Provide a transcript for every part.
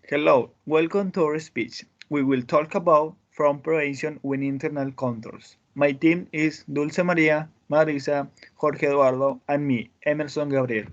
Hello, welcome to our speech. We will talk about fraud prevention with internal controls. My team is Dulce María, Marisa, Jorge Eduardo, and me, Emerson Gabriel.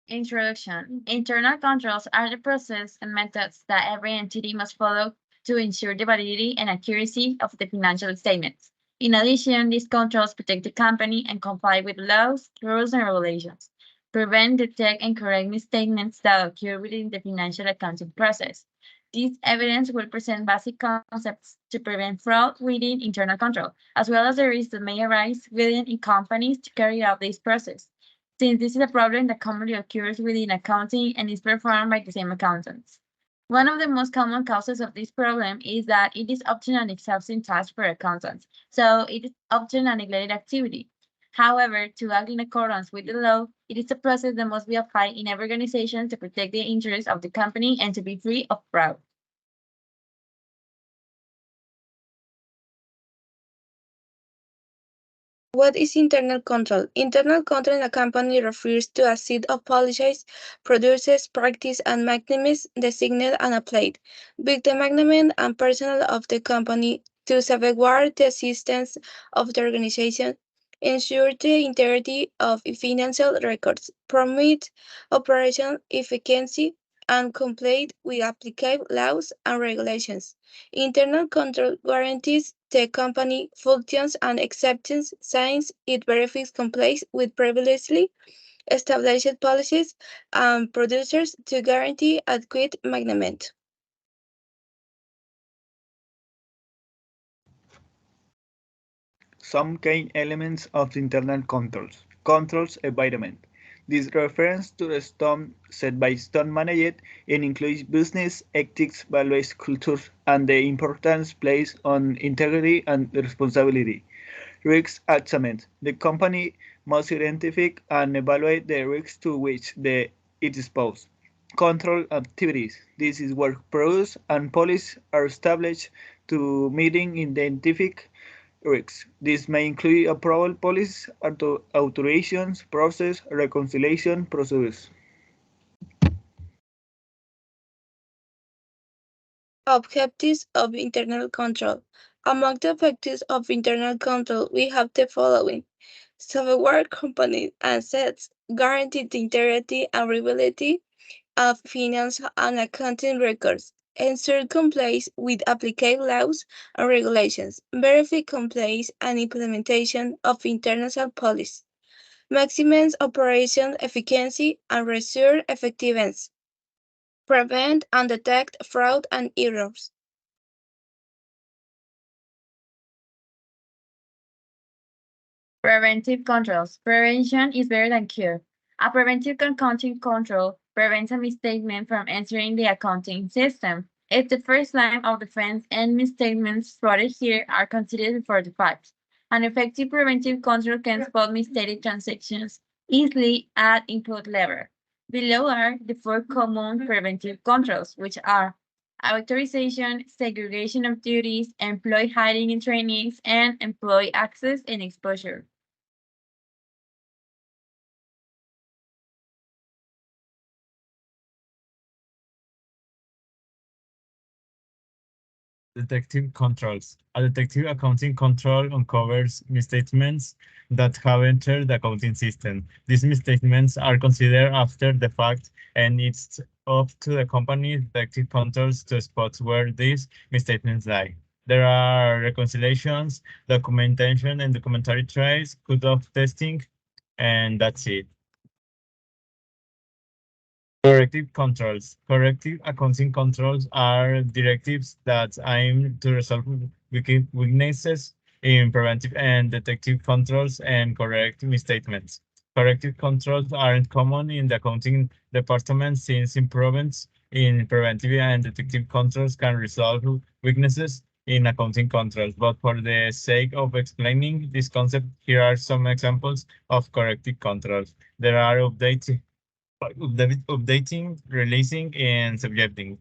Introduction. Internal controls are the process and methods that every entity must follow to ensure the validity and accuracy of the financial statements. In addition, these controls protect the company and comply with laws, rules, and regulations, prevent, detect, and correct misstatements that occur within the financial accounting process. This evidence will present basic concepts to prevent fraud within internal control, as well as the risks that may arise within companies to carry out this process, since this is a problem that commonly occurs within accounting and is performed by the same accountants. One of the most common causes of this problem is that it is often an exhausting task for accountants, so it is often a neglected activity. However, to act in accordance with the law, it is a process that must be applied in every organization to protect the interests of the company and to be free of fraud. What is internal control? Internal control in a company refers to a set of policies, procedures, practice, and mechanisms designated and applied by the management and personnel of the company to safeguard the existence of the organization, ensure the integrity of financial records, promote operational efficiency, and comply with applicable laws and regulations. Internal control guarantees the company functions and acceptance since it verifies compliance with previously established policies and procedures to guarantee adequate management. Some key elements of the internal controls. Controls environment. This refers to the tone set by stone managed and includes business ethics, values, culture, and the importance placed on integrity and responsibility. Risk assessment. The company must identify and evaluate the risks to which it is exposed. Control activities. This is where procedures and policies are established to meeting identified risks. This may include approval policies, authorizations, process, reconciliation procedures. Objectives of internal control. Among the objectives of internal control, we have the following: safeguard company assets, guarantee the integrity and reliability of finance and accounting records, ensure compliance with applicable laws and regulations, verify compliance and implementation of international policies, maximize operation efficiency and resource effectiveness, prevent and detect fraud and errors. Preventive controls. Prevention is better than cure. A preventive accounting control prevents a misstatement from entering the accounting system. It's the first line of defense, and misstatements spotted here are considered before the fact. An effective preventive control can spot misstated transactions easily at input level. Below are the four common preventive controls, which are authorization, segregation of duties, employee hiring and trainings, and employee access and exposure. Detective controls. A detective accounting control uncovers misstatements that have entered the accounting system. These misstatements are considered after the fact, and it's up to the company detective controls to spot where these misstatements lie. There are reconciliations, documentation, and documentary trace, cut-off testing, and that's it. Corrective controls. Corrective accounting controls are directives that aim to resolve weaknesses in preventive and detective controls and correct misstatements. Corrective controls aren't common in the accounting department since improvements in preventive and detective controls can resolve weaknesses in accounting controls. But for the sake of explaining this concept, here are some examples of corrective controls. There are updating, releasing, and subjecting.